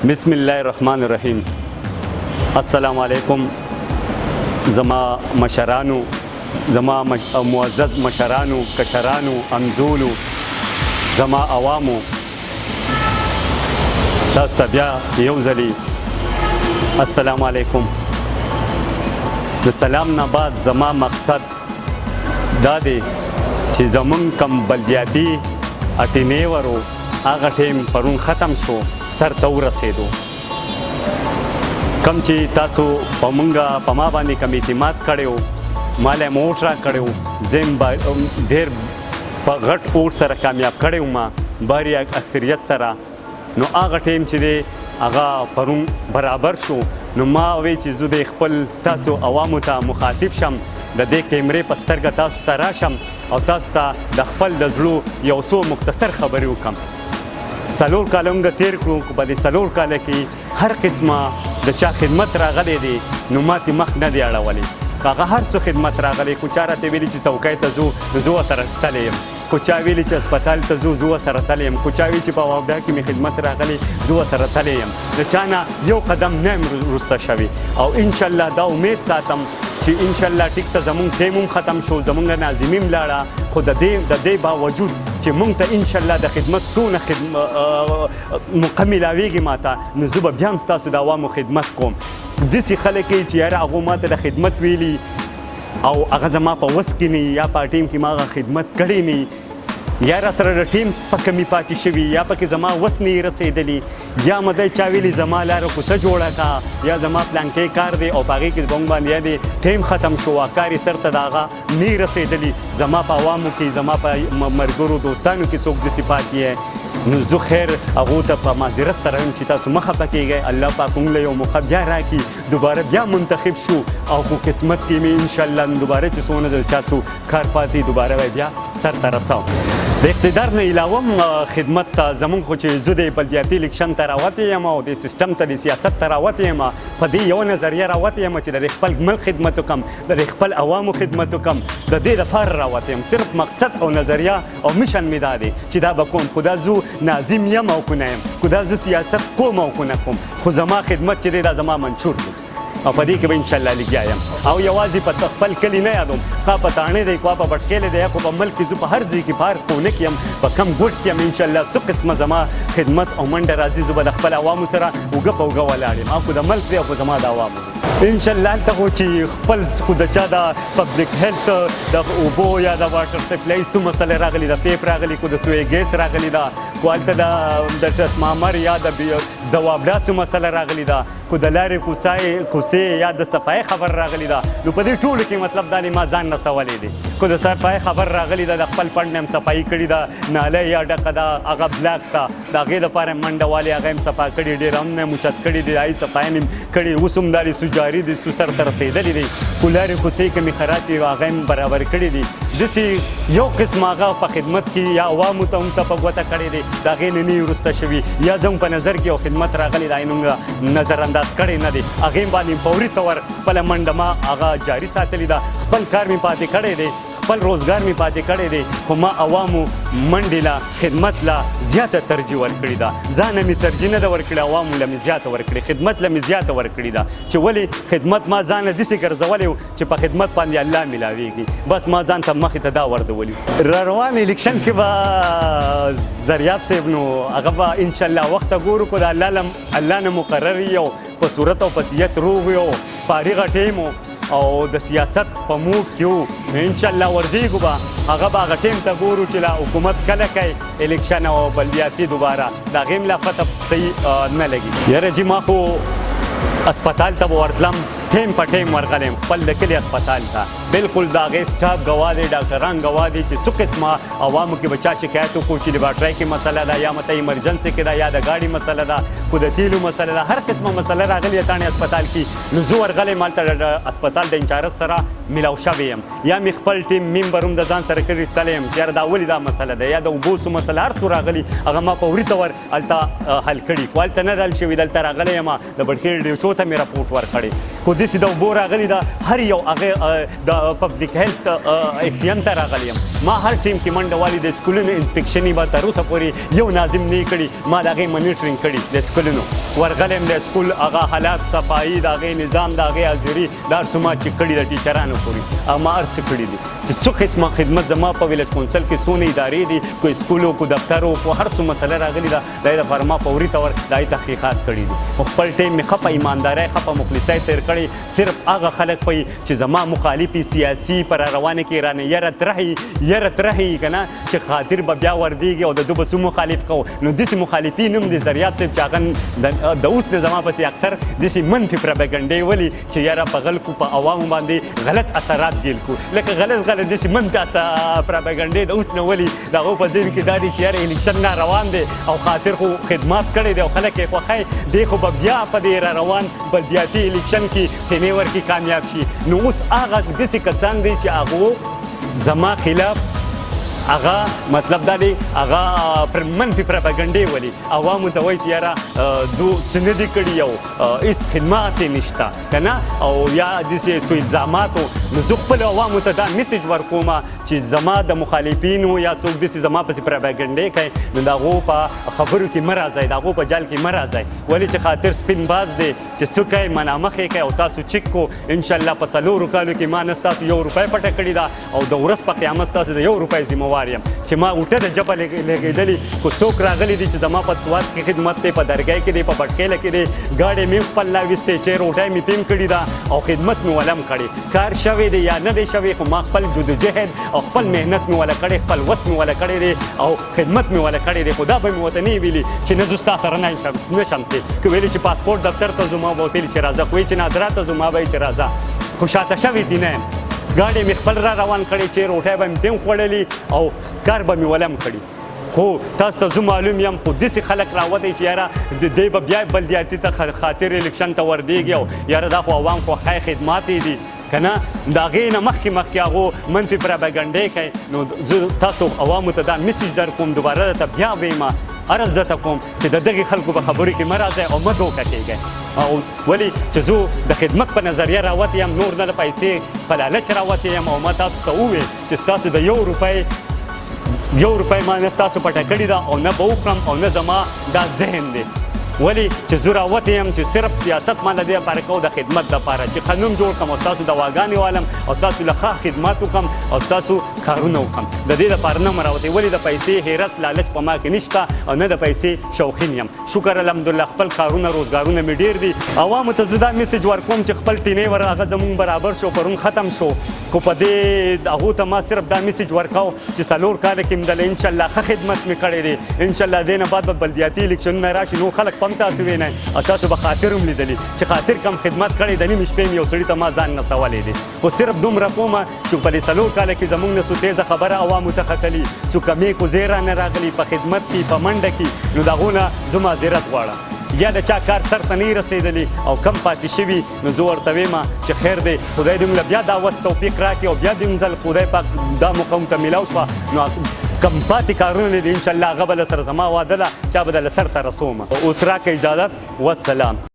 بسم الله الرحمن الرحیم. السلام علیکم زما مشرانو، زما معزز مشرانو، کشرانو، امزولو، زما عوامو، تاسو ته بیا یو ځلې السلام علیکم. د سلام نه بعد زما مقصد دا دی چې زمونږ کم بلدیاتي اټینیور و هغه ټیم پرون ختم شو، سر ته ورسېدو. کم چې تاسو په ما باندې کم اعتماد کړی و، ما له موټ را کړی و، زه ډېر په غټ اوټ سره کامیاب کړی وم باري اکثریت سره. نو هغه ټیم چې دی هغه پرون برابر شو. نو ما وی چې زه د خپل تاسو عوامو ته مخاطب شم، د دې کیمرې په سترګه تاسو ته راشم او تاسو ته د خپل د زړه یو څو مختصر خبرې وکړم. 4 کاله موږ تېر کړو، په دې 4 کاله کې هر قسمه د چا خدمت راغلی دی نو ماتې مخ نه دی اړولی. که هغه هر څه خدمت راغلی، خو چا راته ویلي چې څوکۍ ته ځو نو زه ورسره تللی یم، خو چا ویلي چې هسپتال ته ځو زه ورسره تللی یم، خو چا ویلي چې په واوډا کې مې خدمت راغلی زه ورسره تللی یم. د چا نه یو قدم نه یم وروسته شوي. او انشاءالله دا امید ساتم چې انشاءالله ټیک ته زمونږ ټیم هم ختم شو، زمونږ ناظمي هم لاړه، خو د دې باوجود چې مونږ ته انشاءالله د خدمت څونه موقع میلاویږي ماته، نو زه به بیا هم ستاسو د عوامو خدمت کوم. داسې خلک یې چې یاره هغو ماته د خدمت ویلي او هغه زما په وس کې نه یا په ټیم کې ما هغه خدمت کړی نه، یا را سره د ټیم په کمي پاتې شوي، یا پکې زما وس نه رسېدلی، یا مدی چا ویلي زما لاره کوڅه جوړه کا، یا زما پلانکی کار دی او په هغې کې زموږ باندې یا دی ټیم ختم شو، کار یې سر ته د هغه نه رسېدلی. زما په عوامو کې، زما په ملګرو دوستانو کې څوک داسې پاتې یې، نو زه خیر هغو ته په معذرت سره یم چې تاسو مه خفه کېږئ. الله پاک موږ له یو موقع بیا راکړي، دوباره بیا منتخب شو او په قسمت کې مې انشاءالله دوباره چې څونه د چا څو کار پاتې دوباره به بیا سر ته رسوم. د اقتدار نه علاوه خدمت ته زمونږ خو چې زه د بلدیاتي الیکشن ته راوتی یم او د سیستم ته د سیاست ته راوتی یم، په دې یوه نظریه راوتی یم چې د خپل ملک خدمت وکړم، د خپل عوامو خدمت وکړم. د دې دپاره راوتی یم، صرف مقصد او نظریه او میشن مې دا دی چې دا به کوم، خو دا زه ناظم یم او که نه یم، خو دا زه سیاست کوم او که نه کوم، خو زما خدمت چې دی دا زما منشور دی او په دې کې به انشاءالله لګیا یم. او یوازې په خپل کلي نه یادوم، خوا په تاڼې دی، خوا په بټکیلی دی، یا خو په ملک کې زه په هر ځای کې په هر کونه کې یم، په کم ګوټ کې یم انشاءالله څو قسمه زما خدمت او منډه راځي، زه به د خپل عوامو سره اوږه په اوږه ولاړ یم، او خو د ملک دی او خو زما د عوامو دی انشاءالله. هلته خو چې خپل خو د چا د پبلک هیلث د اوبو یا د واټر سپلای څو مسلې راغلي، د پیپ راغلي، خو د سوی ګیس راغلي ده، خو هلته د ټرانسفارمر یا د واوډا څو مسله راغلي ده، خو د لارې کوڅې یا د صفایي خبر راغلی ده. نو په دې ټولو کې مطلب دا دی ما ځان رسولی دی، خو د صفایي خبر راغلی ده، د خپل پنډ نه هم صفایي کړې ده، ناله یا ډکه ده هغه بلاک ته، د هغې دپاره منډه والې هغه هم صفا کړي، ډېر هم نه موچت کړي دي، هغې صفایي هم کړي، اوس هم دا دی سو جاري دی، سو سر ته رسېدلي دی، خو لارې کوڅې کمې خرات دي هغه هم برابر کړي دي. داسې یو قسم هغه په خدمت کې یا عوامو ته هم ته په ګوته کړی دی، د هغې نه نه وروسته شوي، یا زموږ په نظر کې یو خدمت راغلی دی موږ نظر انداز کړی نه دی، هغې باندې فوري طور خپله منډه ما هغه جاري ساتلې ده، خپل کار مې پاتې کړی دی، خپل روزګار مې پاتې کړی دی، خو ما عوامو منډې له خدمت له زیاته ترجیح ورکړې ده. ځانه مې ترجیح نه ده ورکړې، عوامو له مې زیاته ورکړې، خدمت له مې زیاته ورکړې ده، چې ولې خدمت ما ځانه داسې ګرځولی و چې په خدمت باندې الله میلاویږي، بس ما ځان ته مخې ته دا وردولي. را روان الیکشن کې به زریاب صاحب نو هغه به انشاءالله وخته ګورو، خو د الله نه مقرر وي او په صورت او په صحت روغ وي او فارغه ټیم او د سیاست په موډ کې وو، انشاءالله ورځېږو به هغه به هغه ټیم ته ګورو چې لا حکومت کله کوي الیکشن او بلدیاتي دوباره د هغې هم لا فتح صحیح نه لګي. یاره جي ما خو اسپتال ته به ورتلم، ټیم په ټیم ورغلیم خپل د کلي اسپتال ته، بلکل د هغې سټاف ګواه دی، ډاکټران ګواه دي چې څو قسمه عوامو کې به چا شکایت وکړو چې لیبارټرۍ کې مسله ده، یا مته ایمرجنسي کې ده، یا د ګاډي مسله ده، خو د تیلو مسله ده، هر قسمه مسله راغلې تاڼې اسپتال کې. نو زه ورغلی مالته د اسپتال د انچارج سره میلاو شوی یم، یا مې خپل ټیم ممبر هم د ځان سره کړي تللی یم چې یاره دا ولې دا مسله ده، یا د اوبو څو مسله هر څو راغلي هغه ما فوري طور هلته حل کړي، خو هلته نه ده حل شوي، دلته راغلی یم د بډخېړ ډیوچو ته مې راپورټ ورکړی، خو داسې د اوبو راغلي ده، هر یو هغې د پبلک هیلث اکسین ته راغلی یم ما هر ټیم کې منډه والي د سکولونو انسپیکشن به تر اوسه پورې یو ناظم نه کړي ما د هغې منیټرینګ کړي د سکولونو ورغلی یم د سکول هغه حالات صفایي د هغې نظام د هغې حاضري دا هر څه ما چک کړي د ټیچرانو پورې او ما هر څه کړي دي چې څو قسمه خدمت زما په ویلج کونسل کې څونه ادارې دي کوئی سکول کو دفتر کو هر څه مسله راغلي ده د هغې لپاره ما فوري طور د هغې تحقیقات کړي دي خو خپل ټیم مې ښه په ایماندارۍ ښه په مخلصۍ تېر کړی صرف هغه خلک پوي چې زما مخالفي سیاسي پر روانې کې رانه یره ترهي که نه چې خاطر به بیا وردېږي او د ده به څه مخالف کوو نو داسې مخالفین هم دي زریاب صاحب چې هغه د اوس د زما پسې اکثر داسې منفي پروپاګنډې ولي چې یاره په خلکو په عوامو باندې غلط اثرات ګیل کړو لکه غلط داسې منفي پروپاګنډې د اوس نه ولي د هغو په ذهن کې دا دي چې یاره الیکشن نه روان دی او خاطر خو خدمات کړی دی او خلک یې خوښوي دی خو به بیا په دې را روان بلدیاتي الیکشن کې خیمې ورکړي کامیاب شي نو اوس هغه داسې کسان دی چې هغو زما خلاف هغه مطلب دا دی هغه منفي پروپاګنډې ولي عوامو ته وایي چې یاره دو څه نه دي کړي او هېڅ خدمات یې نشته که نه او یا داسې څو الزاماتو نو زه خپلو عوامو ته دا میسج ورکوم چې زما د مخالفینو یا څوک داسې زما پسې پروپاګنډې کوي نو د هغو په خبرو کې مه راځئ د هغو په جال کې مه راځئ ولې چې خاطر سپین باز دی چې څه کوي منامخ یې کوي او تاسو چک کو انشاءالله په 4 کالو کې ما نه ستاسو 1 روپۍ پټه کړې ده او د ورځ په قیامت ستاسو د 1 روپۍ ذمه یم چې ما اوټه د جبه لګېدلي خو څوک راغلي دي چې زما په سوات کې خدمت دی په درګۍ کې دی په بټکیله کې دی ګاډۍ مې خپل راویستې چې روټۍ مې پیم کړې ده او خدمت مې ولم کړې کار شوی دی یا نه دی شوی خو ما خپل جدوجهد او خپل محنت مې وله کړی خپل وس مې وله کړی دی او خدمت مې وله کړی دی خو دا به مې ورته نه ویلي چې نه زه ستا سره نشم تللی که ویلي چې پاسپورټ دفتر ته ځو ما به ورته ویلي چې راځه خو وایي چې نادرا ته ځو ما به چې راځه خو شاته شوي دي نه یم ګاډۍ مې خپل را روان کړی چې روټۍ به مې پیم خوړلي او کار به مې ولم کړي خو تاسو ته زه معلوم یم خو داسې خلک راوتی چې یاره دی به بیا بلدیاتي ته خاطر الیکشن ته وردېږي او یاره دا خو عوام خوښی خدمات یې دي که نه د هغې نه مخکې هغو منفي پروپاګنډې کوي نو زه تاسو عوامو ته دا میسج در کوم دوباره درته بیا ویمه عرض درته کوم چې د دغې خلکو په خبرو کې مه راځئ او مه دوکه کېږئ او ولې چې زه د خدمت په نظریه راوتی یم نور نه د پیسې په لالچ راوتی یم او ما تاسو ته وویل چې ستاسو د 1 روپۍ ما نه ستاسو پټه کړې ده او نه به وکړم او نه زما دا ذهن دی ولې چې زه راوتی یم چې صرف سیاست ما د دې لپاره کوو د خدمت دپاره چې قانون جوړ کړم او ستاسو دواګانې والم او ستاسو له ښه خدمات وکړم او ستاسو کارونه وکړم د دې لپاره نه م راوتی ولې د پیسې هیرس لالچ په ما کې نشته او نه د پیسې شوقین یم شکر الحمدلله خپل کارونه روزګارونه مې ډېر دي عوامو ته زه دا میسج ورکوم چې خپل ټینۍ ور هغه زمونږ برابر شو پرون ختم شو خو په دې هغو ته ما صرف دا میسج ورکاو چې 4 کاله کې م دله انشاءالله ښه خدمت مې کړی دی انشاءالله دې نه بعد به بلدیاتي الیکشنونه راشي نو خلک هم تاسو وینئ او تاسو به خاطر هم لیدلي چې خاطر کم خدمت کړی د نیمې شپې مې یو سړي ته ما ځان نڅولی دی خو صرف دومره کومه چې په دې 4 کاله کې زموږ نه څو تیزه خبره عوامو ته ختلي څو کمې کوزې رانه راغلي په خدمت کې په منډه کې نو د هغو نه زه معذرت غواړم یا د چا کار سر ته نه رسېدلی او کم پاتې شوي نو زه ورته ویم چې خیر دی خدای دې موږ بیا دا وس توفیق راکړي او بیا دې ځل خدای پاک دا موقع موږ ته میلاو شوه نو کم پاتې کارونه دي انشاءالله هغه به له سره زما واده ده چا به د له سر ته رسوم اوس راکړه اجازت والسلام